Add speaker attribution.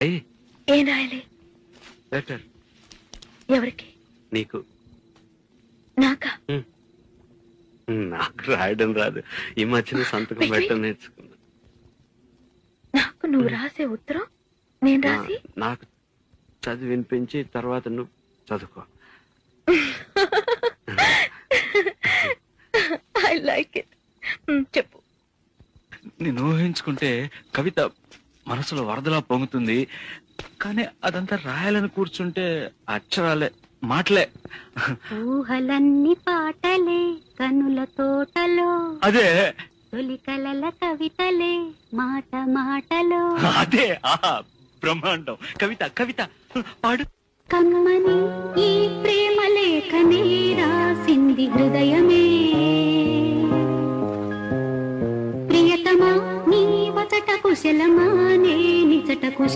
Speaker 1: ఏం రాయాలి?
Speaker 2: లెటర్.
Speaker 1: ఎవరికి?
Speaker 2: నీకు.
Speaker 1: నాకా?
Speaker 2: నాకు రాయడం రాదు. ఈ మధ్యన సంతకం పెట్టడం నేర్చుకున్నా.
Speaker 1: నాకు నువ్వు రాసే ఉత్తరం నేను రాసి
Speaker 2: నాకు చదివి వినిపించి తర్వాత నువ్వు చదువుకో.
Speaker 1: I like it. చెప్పు.
Speaker 3: నేను ఊహించుకుంటే కవిత మనసులో వరదలా పొంగుతుంది, కానీ అదంతా రాయాలని కూర్చుంటే అక్షరాలే, మాటలే.
Speaker 4: ఊహలన్నీ పాటలే కనుల తోటలో,
Speaker 3: అదే
Speaker 4: తొలి కలల కవితలే మాట మాటలో.
Speaker 3: అదే బ్రహ్మాండం. కవిత కవిత పాడు.
Speaker 4: కమ్మని ఈ ప్రేమ లేఖనే రాసింది హృదయమే, ప్రియతమా నీ వచట కుశలమా నే నిచట కుశల